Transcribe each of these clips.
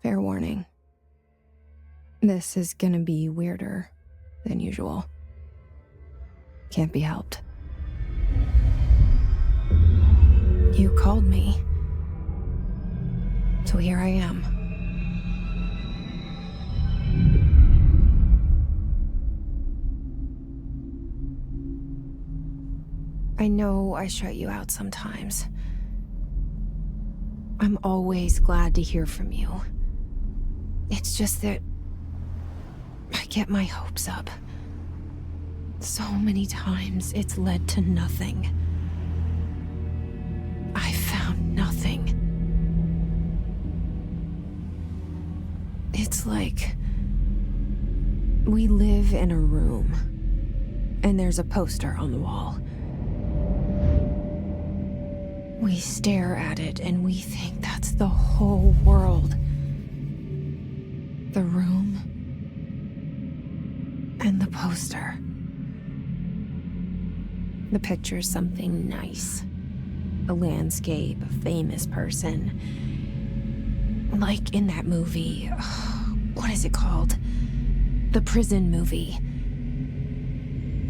Fair warning. This is gonna be weirder than usual. Can't be helped. You called me. So here I am. I know I shut you out sometimes. I'm always glad to hear from you. It's just that I get my hopes up. So many times it's led to nothing. I found nothing. It's like we live in a room, and there's a poster on the wall. We stare at it and we think that's the whole world. The room and the poster. The picture's something nice. A landscape, a famous person. Like in that movie, what is it called? The prison movie.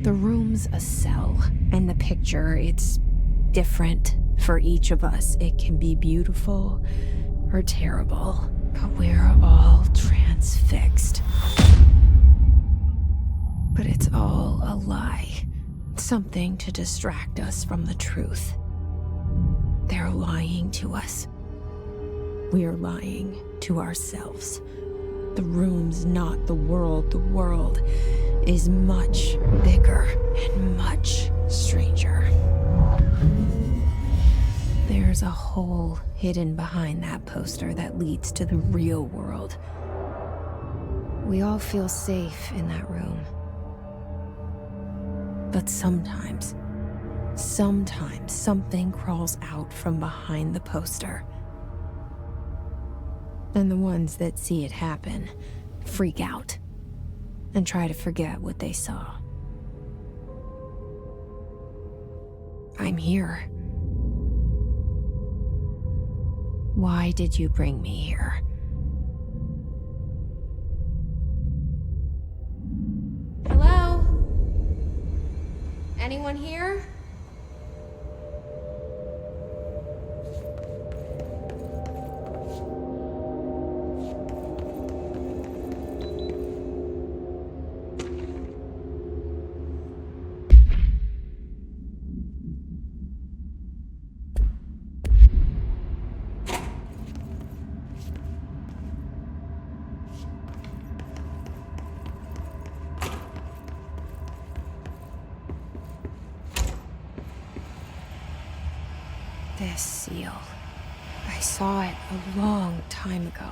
The room's a cell, and the picture, it's different for each of us. It can be beautiful or terrible, but we're all transfixed. But it's all a lie. Something to distract us from the truth. They're lying to us. We're lying to ourselves. The room's not the world. The world is much bigger and much stranger. There's a hole hidden behind that poster that leads to the real world. We all feel safe in that room. But sometimes something crawls out from behind the poster. And the ones that see it happen freak out and try to forget what they saw. I'm here. Why did you bring me here? Hello? Anyone here? This seal. I saw it a long time ago.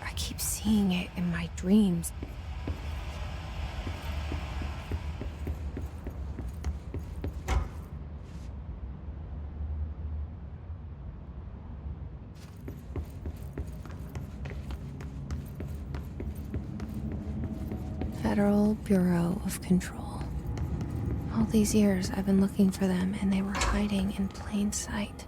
I keep seeing it in my dreams. Federal Bureau of Control. All these years I've been looking for them, and they were hiding in plain sight.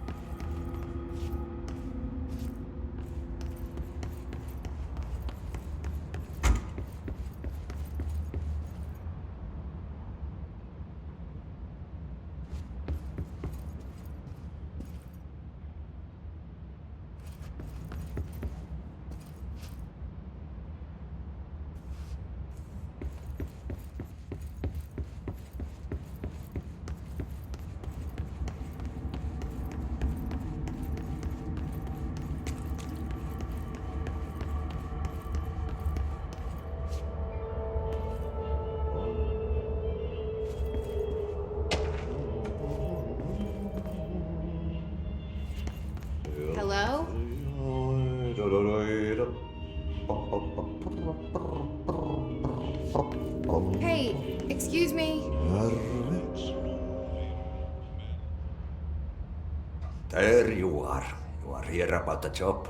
Hello? Hey, excuse me. There you are. You are here about the job.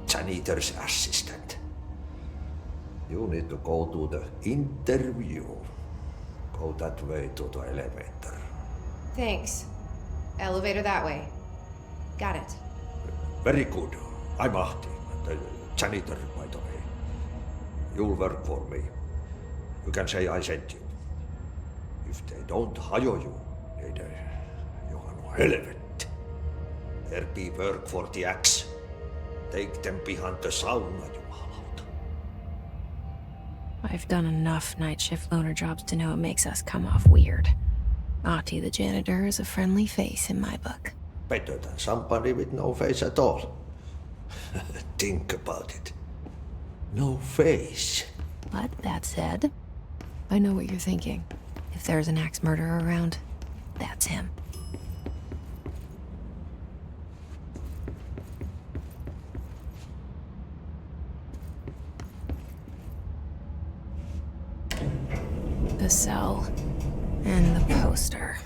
Janitor's assistant. You need to go to the interview. Go that way to the elevator. Thanks. Elevator that way. Got it. Very good. I'm Ahti, the janitor, by the way. You'll work for me. You can say I sent you. If they don't hire you, niin Johan on helvet. There be work for the axe. Take them behind the sauna, jumalauta. I've done enough night shift loner jobs to know it makes us come off weird. Ahti the janitor is a friendly face in my book. Better than somebody with no face at all. Think about it. No face. But that said, I know what you're thinking. If there's an axe murderer around, that's him. The cell and the poster.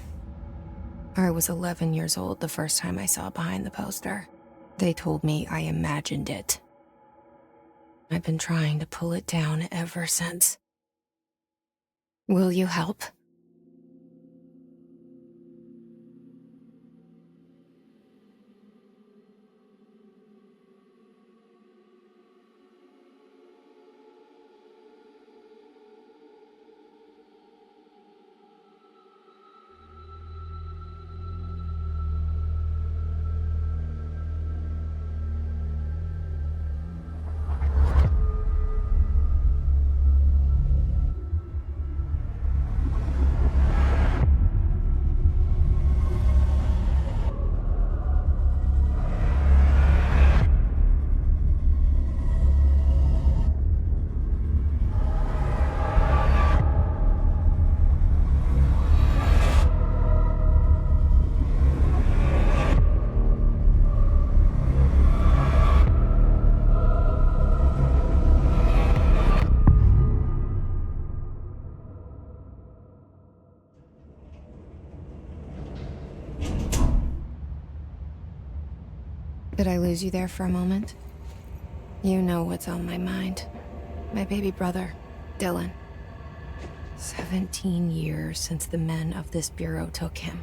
I was 11 years old the first time I saw behind the poster. They told me I imagined it. I've been trying to pull it down ever since. Will you help? Did I lose you there for a moment? You know what's on my mind. My baby brother, Dylan. 17 years since the men of this bureau took him.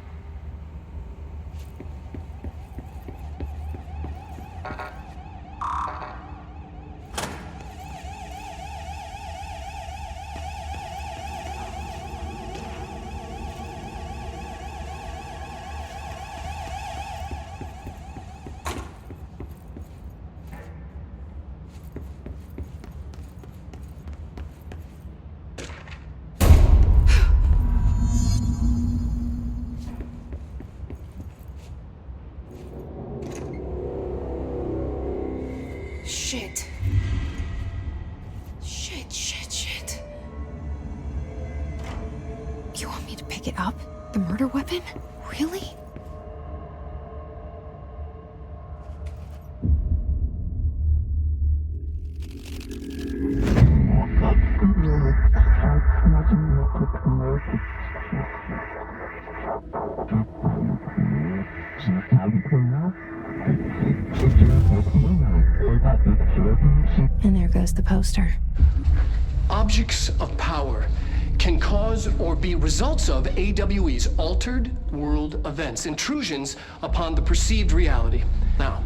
Shit. Shit. You want me to pick it up? The murder weapon? Really? And there goes the poster. Objects of power can cause or be results of AWE's altered world events, intrusions upon the perceived reality. Now,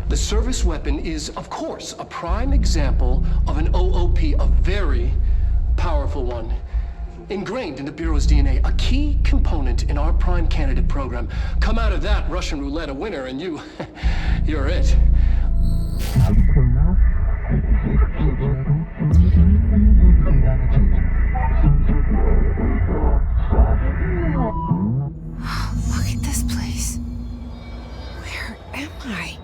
the service weapon is, of course, a prime example of an OOP, a very powerful one. Ingrained in the Bureau's DNA, a key component in our prime candidate program. Come out of that Russian roulette a winner and you're it. Look at this place. Where am I?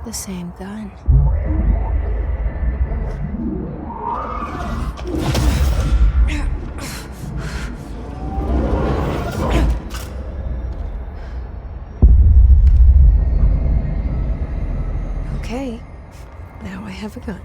The same gun. Okay, now I have a gun.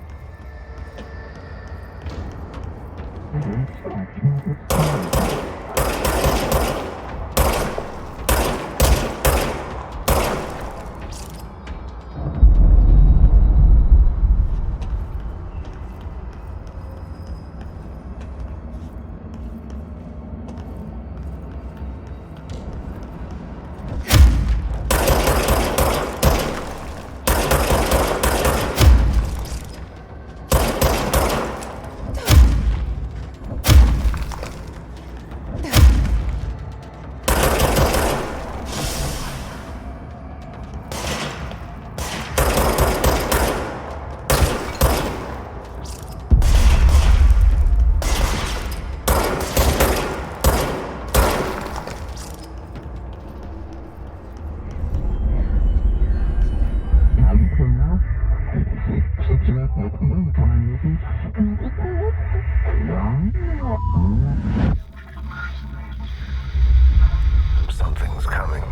Something's coming.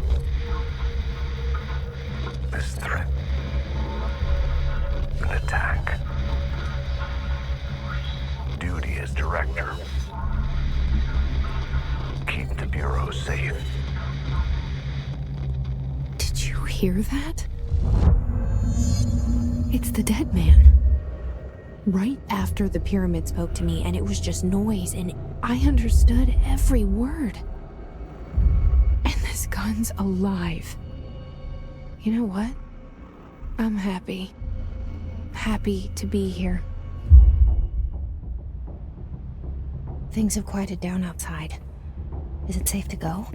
This threat. An attack. Duty as director. Keep the Bureau safe. Did you hear that? It's the dead man. Right after the pyramid spoke to me, and it was just noise, and I understood every word. And this gun's alive. You know what? I'm happy. Happy to be here. Things have quieted down outside. Is it safe to go?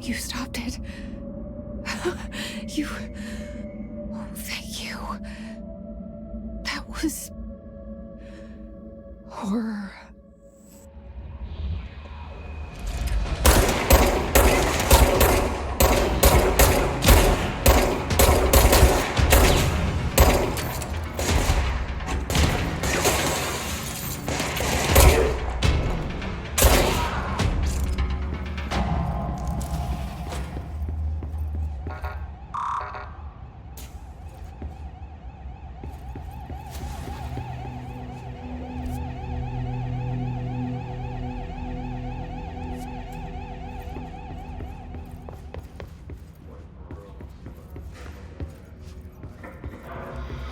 You stopped it. You... Oh, thank you. That was... horror.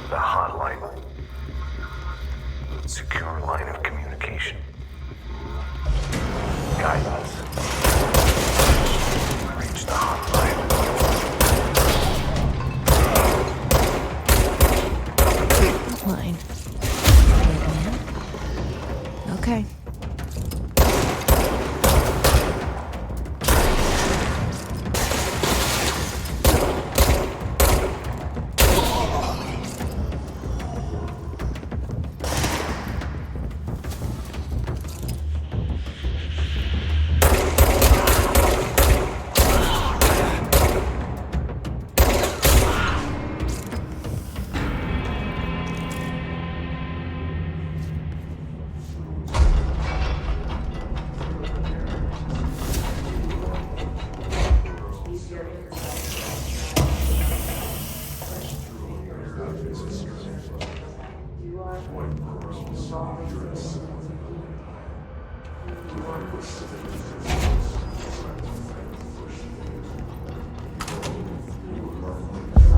The hotline. Secure line of communication. Guidance. Reach the hotline. Line. Okay.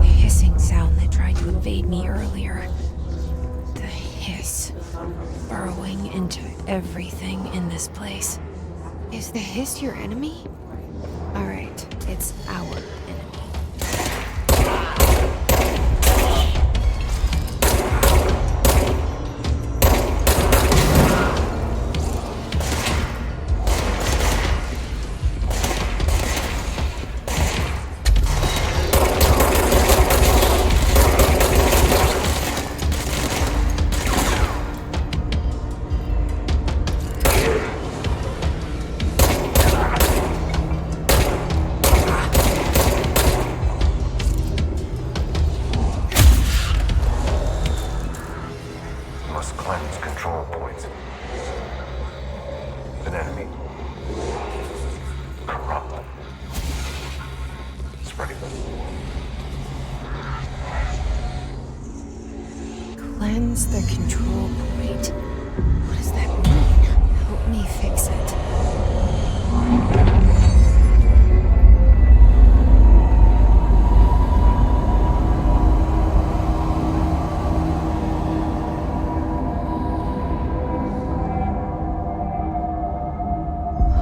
Hissing sound that tried to invade me earlier. The hiss, burrowing into everything in this place. Is the hiss your enemy? Alright, it's our enemy. plus cleanse control points. An enemy. Corrupt. Spreading them. Cleanse the control point. What does that mean? Help me fix it.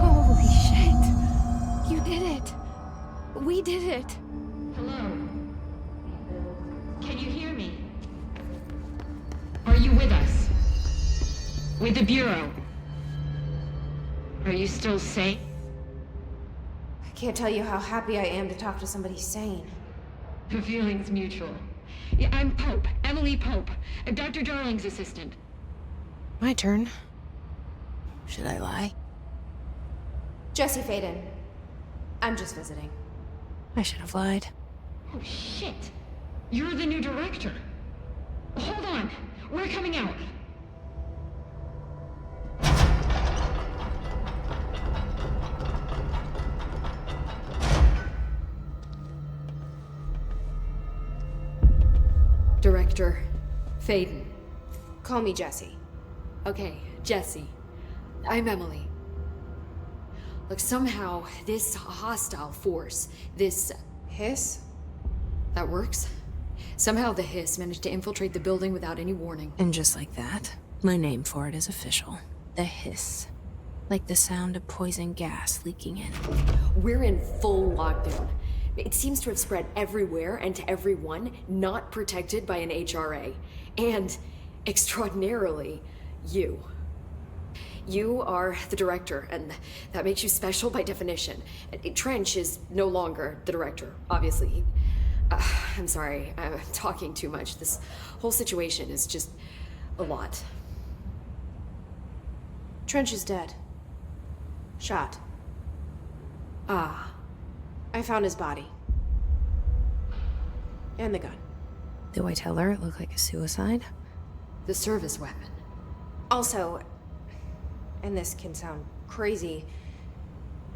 Holy shit. You did it. We did it. Hello? Can you hear me? Are you with us? With the Bureau? Are you still safe? I can't tell you how happy I am to talk to somebody sane. The feeling's mutual. Yeah, I'm Pope, Emily Pope, Dr. Darling's assistant. My turn. Should I lie? Jesse Faden. I'm just visiting. I should have lied. Oh, shit. You're the new director. Hold on. We're coming out. Director Faden. Call me Jesse. Okay, Jesse. I'm Emily. Look, somehow this hostile force, this Hiss? that works. Somehow the Hiss managed to infiltrate the building without any warning. And just like that, my name for it is official. The hiss. Like the sound of poison gas leaking in. We're in full lockdown. It seems to have spread everywhere and to everyone not protected by an HRA. And, extraordinarily, you. You are the director, and that makes you special by definition. Trench is no longer the director, obviously. I'm sorry, I'm talking too much. This whole situation is just a lot. Trench is dead. Shot. Ah, I found his body. And the gun. Do I tell her it looked like a suicide? the service weapon. Also, and this can sound crazy,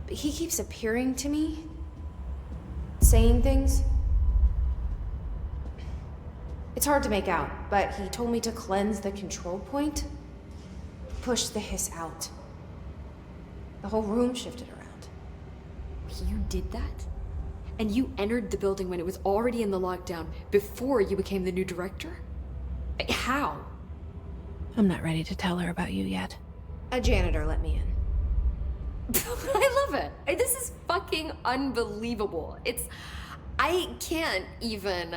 but he keeps appearing to me, saying things. It's hard to make out, but he told me to cleanse the control point, push the hiss out. The whole room shifted around. You did that? And you entered the building when it was already in the lockdown, before you became the new director? How? I'm not ready to tell her about you yet. A janitor let me in. I love it. This is fucking unbelievable. I can't even...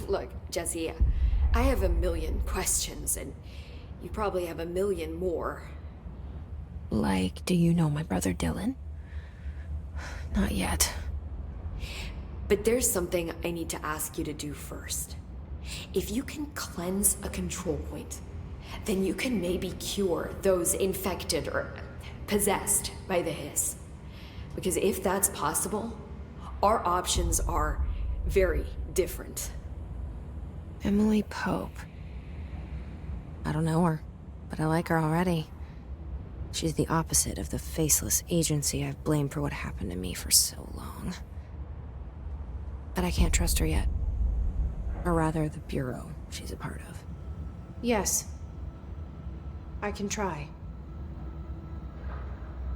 Look, Jesse, I have a million questions, and you probably have a million more. Like, do you know my brother Dylan? Not yet. But there's something I need to ask you to do first. If you can cleanse a control point, then you can maybe cure those infected or possessed by the hiss. Because if that's possible, our options are very different. Emily Pope. I don't know her, but I like her already. She's the opposite of the faceless agency I've blamed for what happened to me for so long. But I can't trust her yet. Or rather, the Bureau she's a part of. Yes. I can try.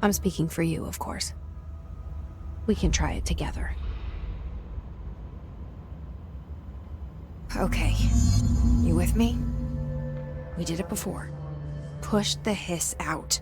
I'm speaking for you, of course. We can try it together. Okay. You with me? We did it before. Push the hiss out.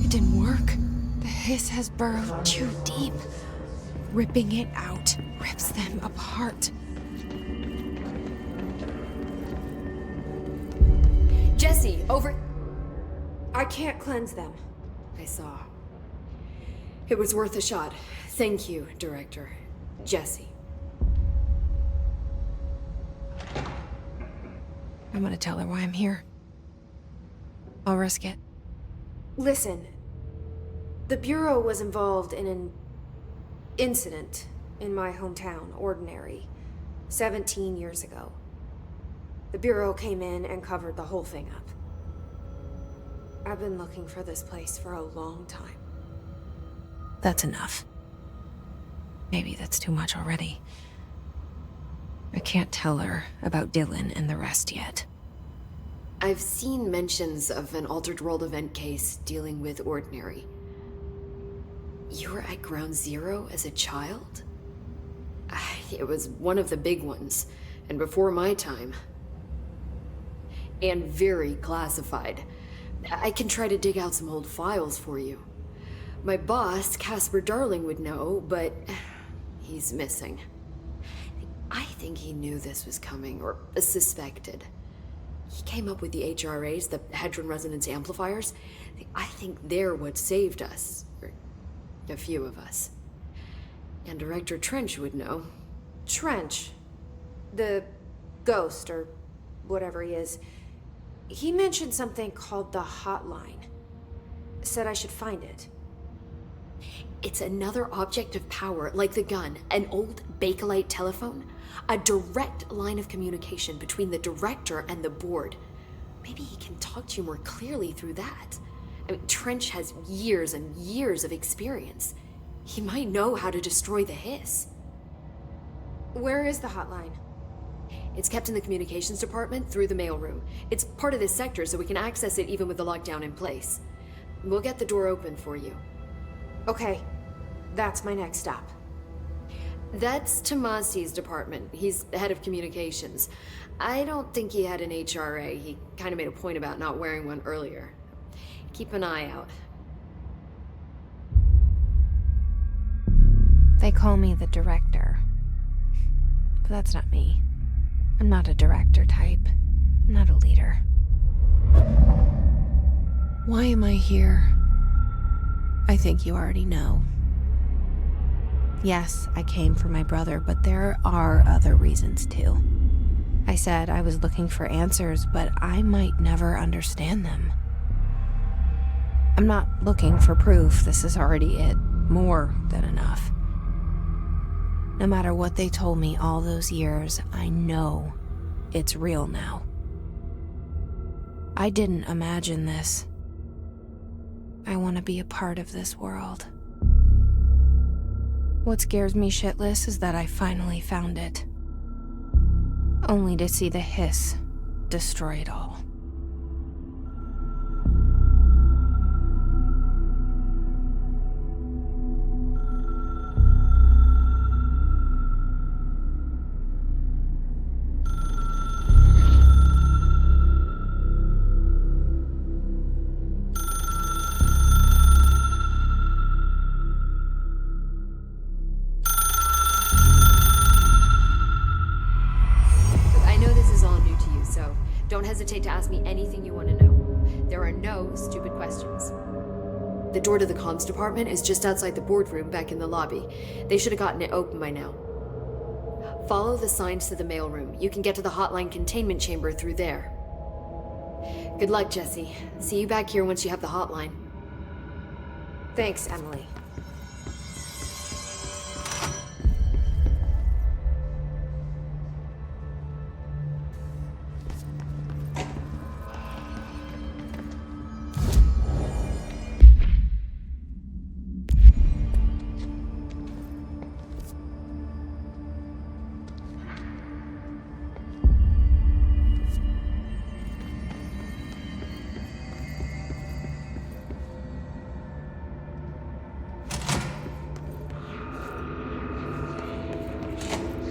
It didn't work. The hiss has burrowed too deep. Ripping it out rips them apart. Jesse! Jesse, over... I can't cleanse them. I saw. It was worth a shot. Thank you, Director. Jesse. I'm gonna tell her why I'm here. I'll risk it. Listen, the Bureau was involved in an incident in my hometown, Ordinary, 17 years ago. The Bureau came in and covered the whole thing up. I've been looking for this place for a long time. That's enough. Maybe that's too much already. I can't tell her about Dylan and the rest yet. I've seen mentions of an Altered World event case dealing with Ordinary. You were at Ground Zero as a child? It was one of the big ones, and before my time. And very classified. I can try to dig out some old files for you. My boss, Casper Darling, would know, but he's missing. I think he knew this was coming, or suspected. He came up with the HRAs, the Hedron Resonance Amplifiers. I think they're what saved us. Or a few of us. And Director Trench would know. Trench, the ghost, or whatever he is, he mentioned something called the Hotline. Said I should find it. It's another object of power, like the gun, an old Bakelite telephone. A direct line of communication between the director and the board. Maybe he can talk to you more clearly through that. I mean, Trench has years and years of experience. He might know how to destroy the Hiss. Where is the Hotline? It's kept in the communications department through the mailroom. It's part of this sector, so we can access it even with the lockdown in place. We'll get the door open for you. Okay, that's my next stop. That's Tomasi's department. He's the head of communications. I don't think he had an HRA. He kind of made a point about not wearing one earlier. Keep an eye out. They call me the director. But that's not me. I'm not a director type. I'm not a leader. Why am I here? I think you already know. Yes, I came for my brother, but there are other reasons too. I said I was looking for answers, but I might never understand them. I'm not looking for proof. This is already it. More than enough. No matter what they told me all those years, I know it's real now. I didn't imagine this. I want to be a part of this world. What scares me shitless is that I finally found it. Only to see the Hiss destroy it all. Don't hesitate to ask me anything you want to know. There are no stupid questions. The door to the comms department is just outside the boardroom back in the lobby. They should have gotten it open by now. Follow the signs to the mailroom. You can get to the hotline containment chamber through there. Good luck, Jesse. See you back here once you have the hotline. Thanks, Emily.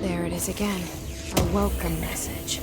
There it is again. A welcome message.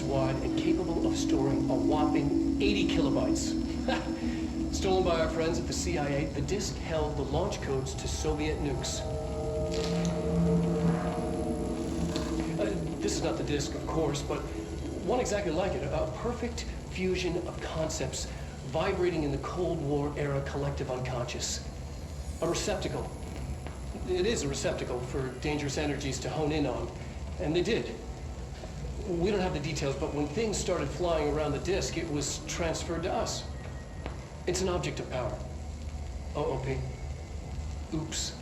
wide and capable of storing a whopping 80 kilobytes. Stolen by our friends at the CIA, the disk held the launch codes to Soviet nukes. This is not the disk, of course, but one exactly like it. A perfect fusion of concepts vibrating in the Cold War era collective unconscious. A receptacle. It is a receptacle for dangerous energies to hone in on. And they did. We don't have the details, but when things started flying around the disk, it was transferred to us. It's an object of power. OOP. Oops.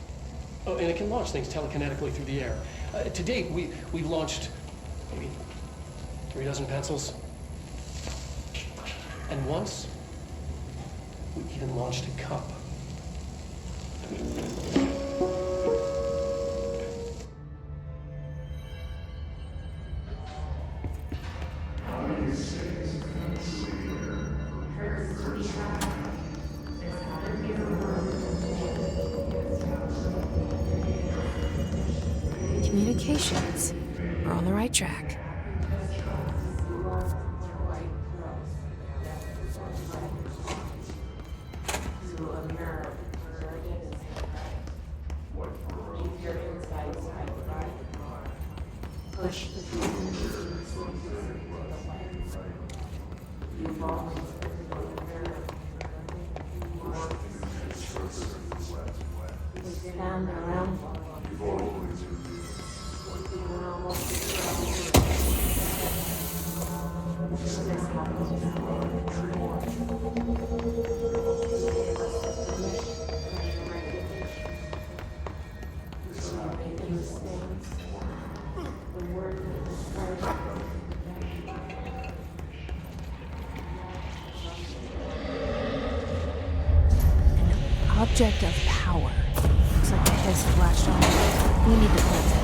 Oh, and it can launch things telekinetically through the air. To date, we've launched maybe 3 dozen pencils. And once, we even launched a cup. Communications. We're on the right track. Object of power. Looks like the hiss flashed on. We need to close it.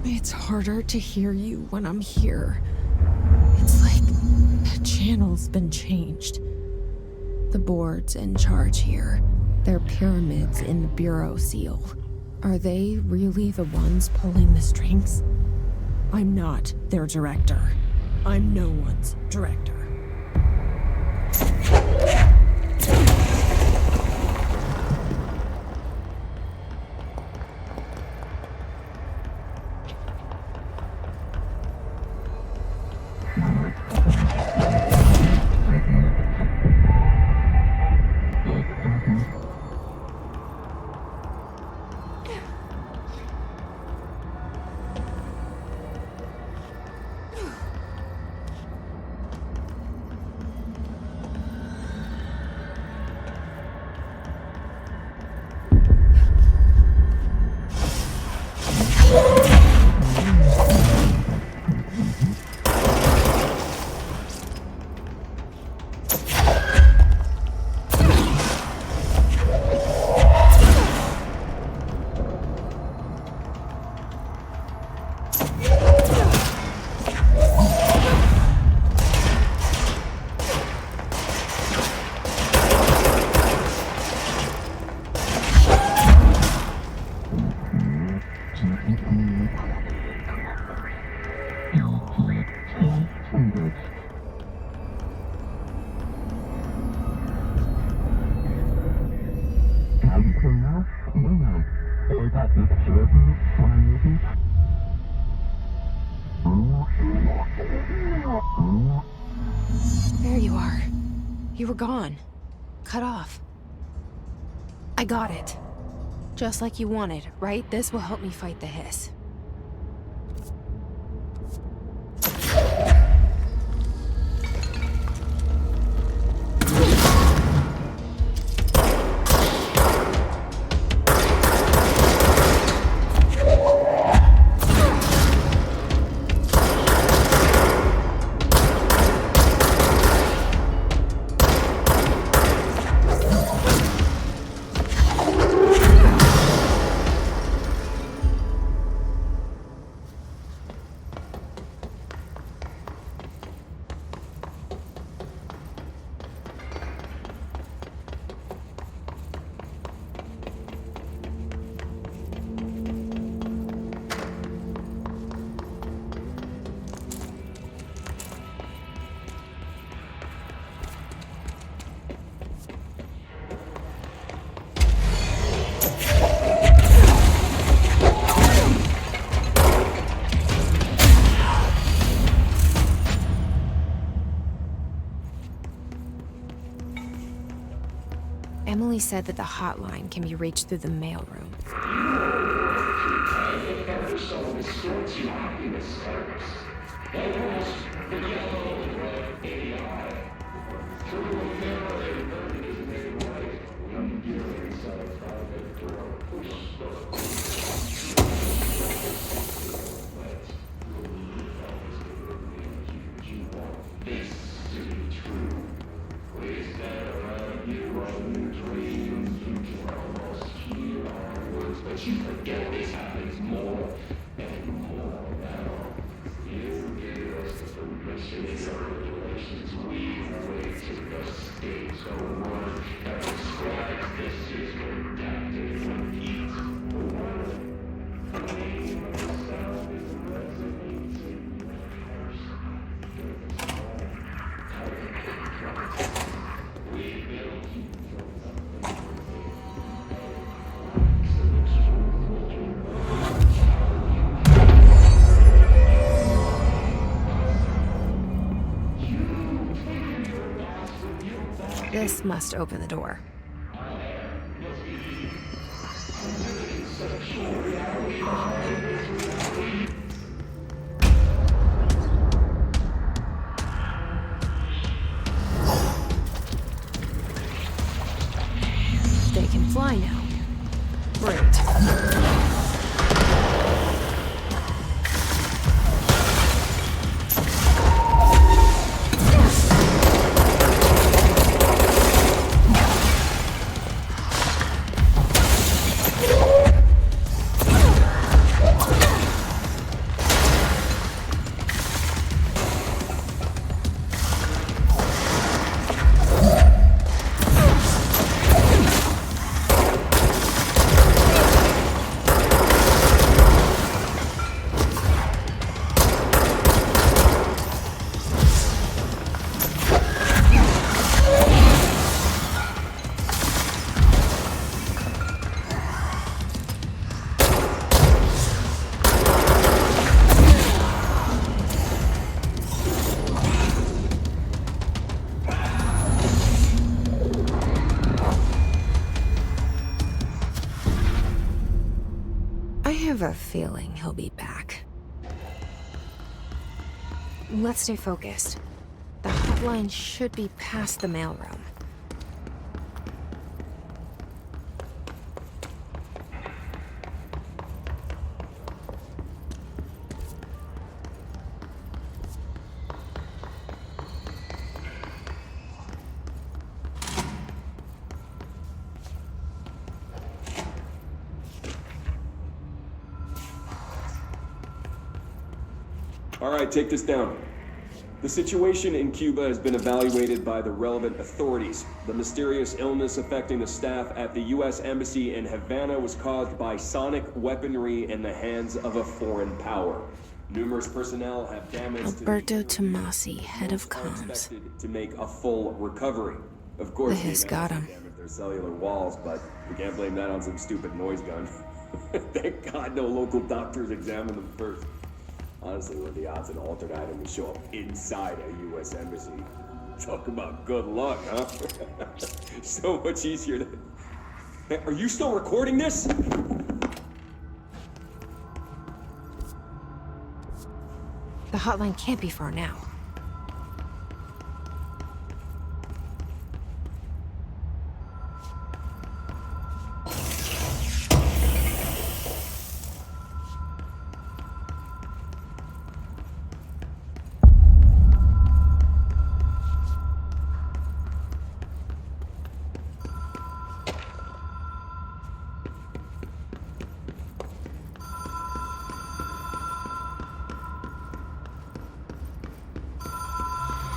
It's harder to hear you when I'm here. It's like the channel's been changed. The board's in charge here. They're pyramids in the Bureau seal. Are they really the ones pulling the strings? I'm not their director. I'm no one's director. There you are. You were gone. Cut off. I got it. Just like you wanted, right? This will help me fight the hiss. Emily said that the hotline can be reached through the mailroom. This must open the door. They can fly now. Great. I have a feeling he'll be back. Let's stay focused. The hotline should be past the mailroom. All right, take this down. The situation in Cuba has been evaluated by the relevant authorities. The mysterious illness affecting the staff at the U.S. Embassy in Havana was caused by sonic weaponry in the hands of a foreign power. Numerous personnel have damaged... Alberto Tomasi, head of comms. Expected to make a full recovery. Of course, The hiss got him. damaged their cellular walls, but we can't blame that on some stupid noise gun. Thank God no local doctors examine them first. Honestly, what are the odds an altered item would show up inside a U.S. embassy? Talk about good luck, huh? So much easier to... Hey, are you still recording this? The hotline can't be far now.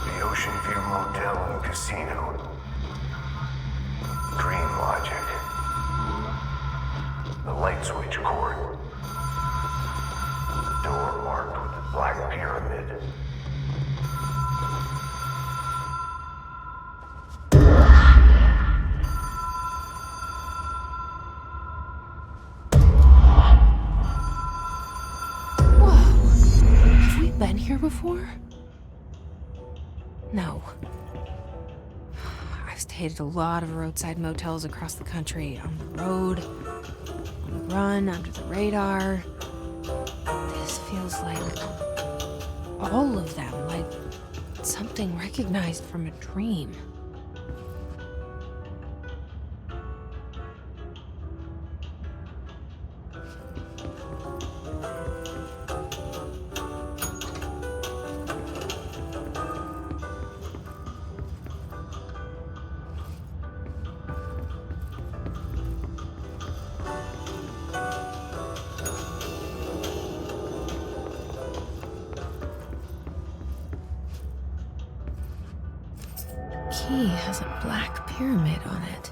The Ocean View Motel and Casino. Dream Logic. The light switch cord. The door marked with the Black Pyramid. Whoa! Have we been here before? No. I've stayed at a lot of roadside motels across the country. On the road, on the run, under the radar. This feels like all of them, like something recognized from a dream. Key has a black pyramid on it.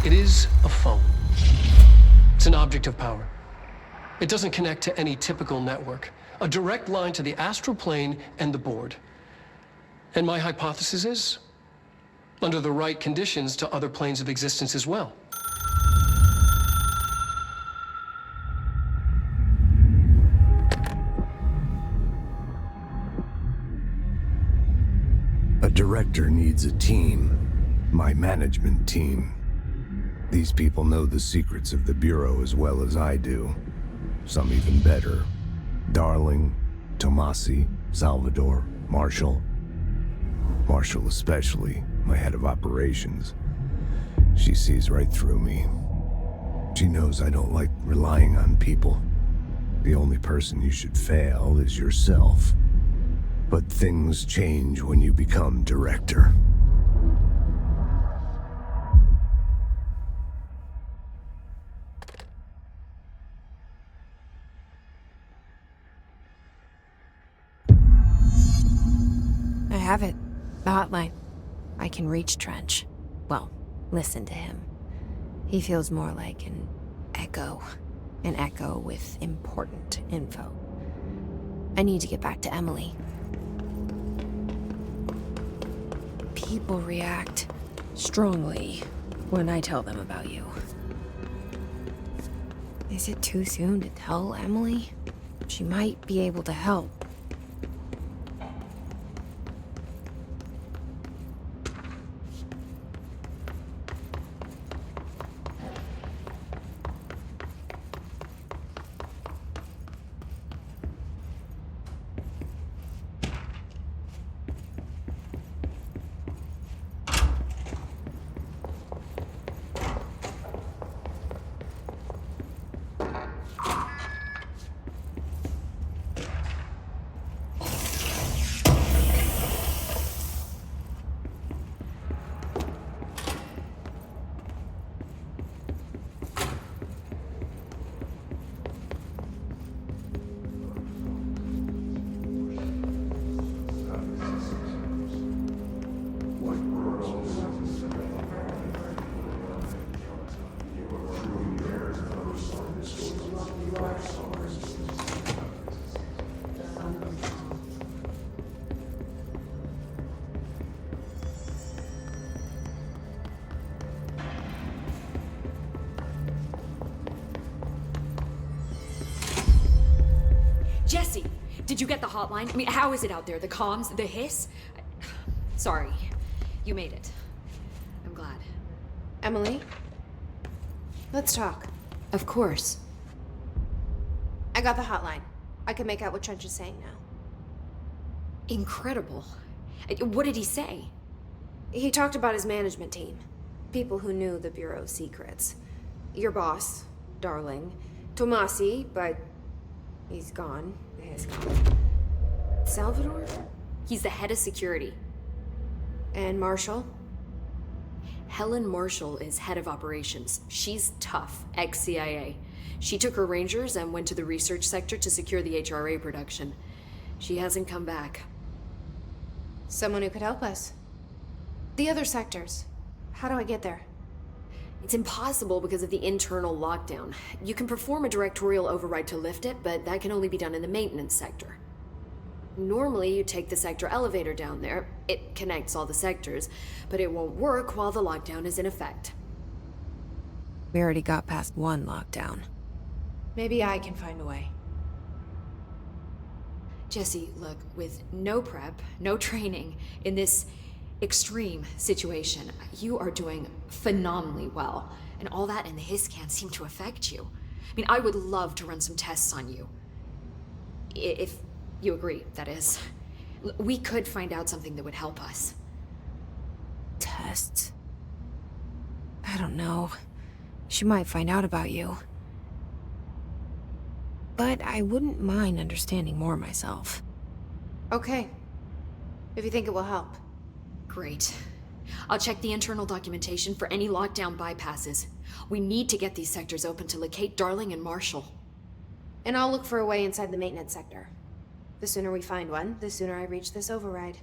It is a phone. It's an object of power. It doesn't connect to any typical network. A direct line to the astral plane and the board. And my hypothesis is, under the right conditions, to other planes of existence as well. A director needs a team. My management team. These people know the secrets of the Bureau as well as I do. Some even better. Darling, Tomasi, Salvador, Marshall. Marshall especially, my head of operations. She sees right through me. She knows I don't like relying on people. The only person you should fail is yourself. But things change when you become director. I have it. The hotline. I can reach Trench. Well, listen to him. He feels more like an echo. An echo with important info. I need to get back to Emily. People react strongly when I tell them about you. Is it too soon to tell Emily? She might be able to help. Jesse, did you get the hotline? I mean, how is it out there? The comms? The hiss? Sorry. You made it. I'm glad. Emily? Let's talk. Of course. I got the hotline. I can make out what Trench is saying now. Incredible. What did he say? He talked about his management team. People who knew the Bureau's secrets. Your boss, Darling. Tomasi, but he's gone. He's gone. Salvador? He's the head of security. And Marshall? Helen Marshall is head of operations. She's tough, ex-CIA. She took her Rangers and went to the research sector to secure the HRA production. She hasn't come back. Someone who could help us. The other sectors. How do I get there? It's impossible because of the internal lockdown. You can perform a directorial override to lift it, but that can only be done in the maintenance sector. Normally, you take the sector elevator down there. It connects all the sectors, but it won't work while the lockdown is in effect. We already got past one lockdown. Maybe I can find a way. Jesse, look, with no prep, no training, in this extreme situation, you are doing phenomenally well. And all that and the hiss can't seem to affect you. I mean, I would love to run some tests on you. If you agree, that is. We could find out something that would help us. Tests? I don't know. She might find out about you. But I wouldn't mind understanding more myself. Okay. If you think it will help. Great. I'll check the internal documentation for any lockdown bypasses. We need to get these sectors open to locate Darling and Marshall. And I'll look for a way inside the maintenance sector. The sooner we find one, the sooner I reach this override.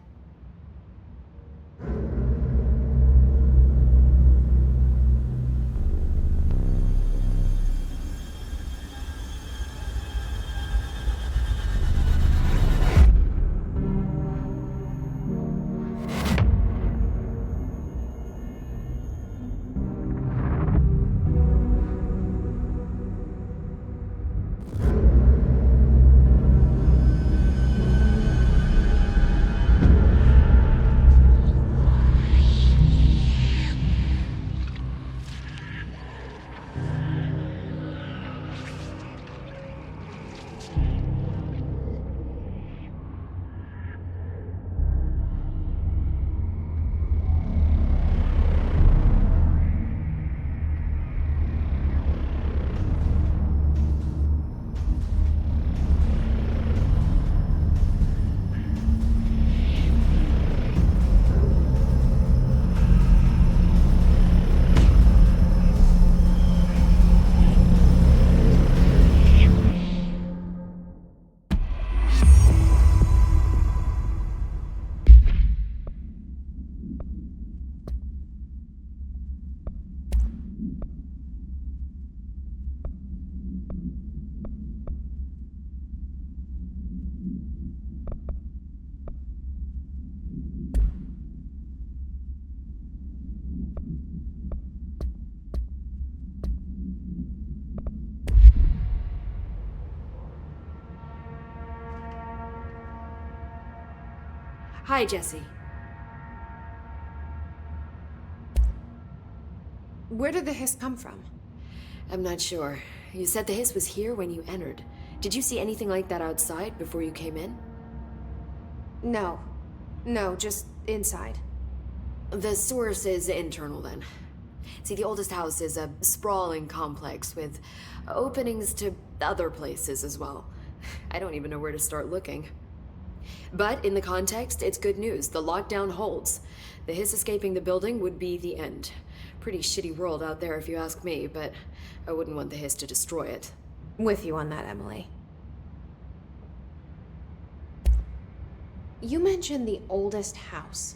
Hi, Jesse. Where did the hiss come from? I'm not sure. You said the hiss was here when you entered. Did you see anything like that outside before you came in? No. No, just inside. The source is internal then. See, the oldest house is a sprawling complex with openings to other places as well. I don't even know where to start looking. But in the context, it's good news. The lockdown holds. The hiss escaping the building would be the end. Pretty shitty world out there if you ask me, but I wouldn't want the hiss to destroy it. With you on that, Emily. You mentioned the oldest house.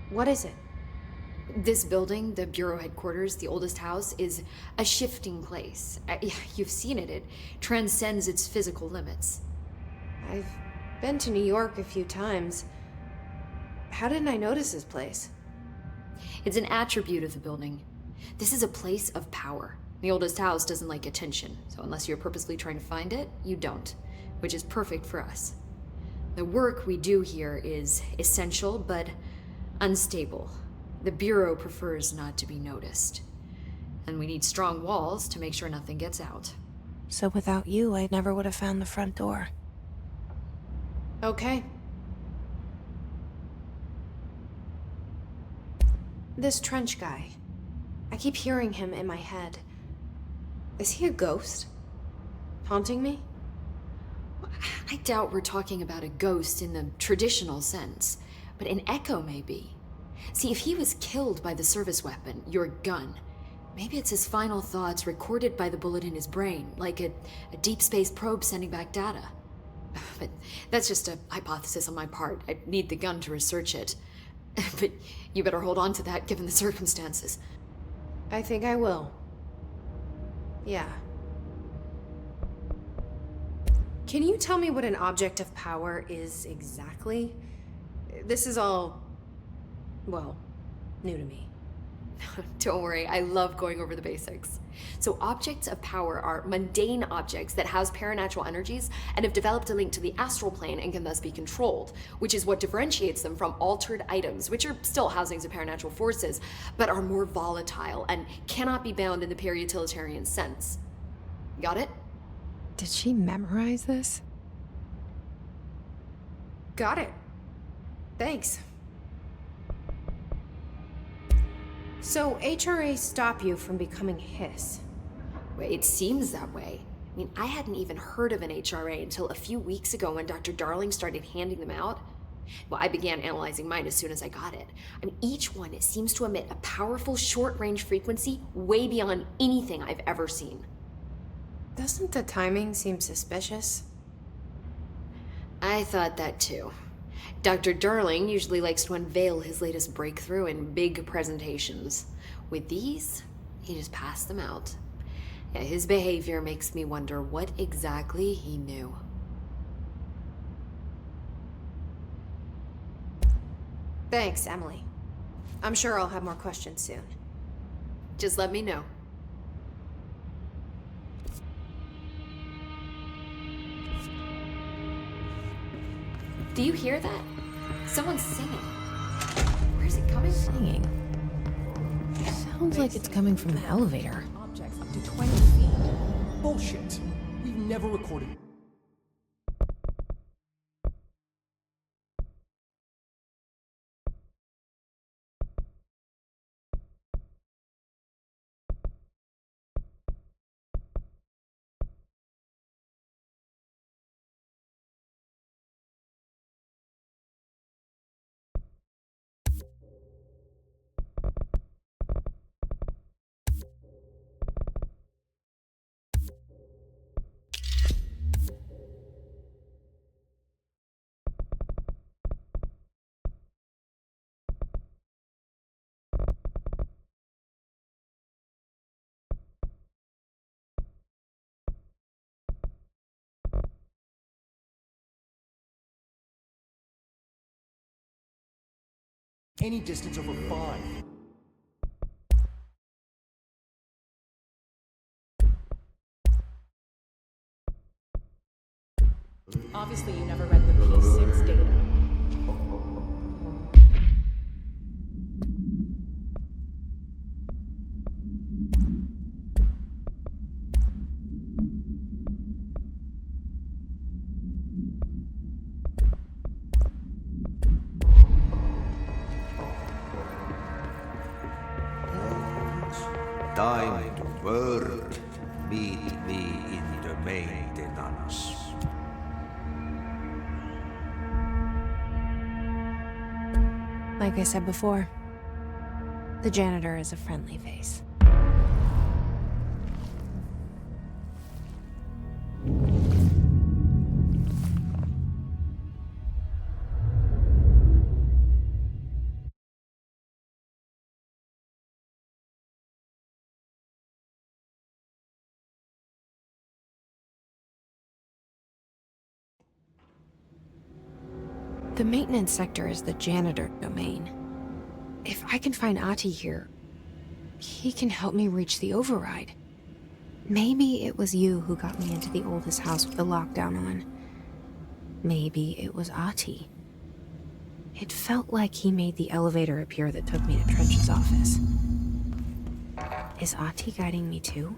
What is it? This building, the Bureau headquarters, the oldest house, is a shifting place. You've seen it. It transcends its physical limits. I've been to New York a few times. How didn't I notice this place? It's an attribute of the building. This is a place of power. The oldest house doesn't like attention, so unless you're purposely trying to find it, you don't, which is perfect for us. The work we do here is essential, but unstable. The Bureau prefers not to be noticed. And we need strong walls to make sure nothing gets out. So without you, I never would have found the front door. Okay. This Trench guy. I keep hearing him in my head. Is he a ghost? Haunting me? I doubt we're talking about a ghost in the traditional sense, but an echo maybe. See, if he was killed by the service weapon, your gun, maybe it's his final thoughts recorded by the bullet in his brain, like a deep space probe sending back data. But that's just a hypothesis on my part. I need the gun to research it. But you better hold on to that given the circumstances. I think I will. Yeah. Can you tell me what an object of power is exactly? This is all, well, new to me. Don't worry, I love going over the basics. So objects of power are mundane objects that house paranatural energies and have developed a link to the astral plane and can thus be controlled, which is what differentiates them from altered items, which are still housings of paranatural forces, but are more volatile and cannot be bound in the peri-utilitarian sense. Got it? Did she memorize this? Got it. Thanks. So HRA stop you from becoming Hiss? It seems that way. I mean, I hadn't even heard of an HRA until a few weeks ago when Dr. Darling started handing them out. Well, I began analyzing mine as soon as I got it. I mean, each one seems to emit a powerful short-range frequency way beyond anything I've ever seen. Doesn't the timing seem suspicious? I thought that too. Dr. Darling usually likes to unveil his latest breakthrough in big presentations. With these, he just passed them out. Yeah, his behavior makes me wonder what exactly he knew. Thanks, Emily. I'm sure I'll have more questions soon. Just let me know. Do you hear that? Someone's singing. Where's it coming from? Singing. Sounds like it's coming from the elevator. Objects up to 20 feet. Bullshit. We've never recorded. Any distance over 5. Obviously, you never read the P6 data. time to work, meet me in the maintenance. Like I said before, the janitor is a friendly face. The maintenance sector is the janitor domain. If I can find Ahti here, he can help me reach the override. Maybe it was you who got me into the oldest house with the lockdown on. Maybe it was Ahti. It felt like he made the elevator appear that took me to Trench's office. Is Ahti guiding me too?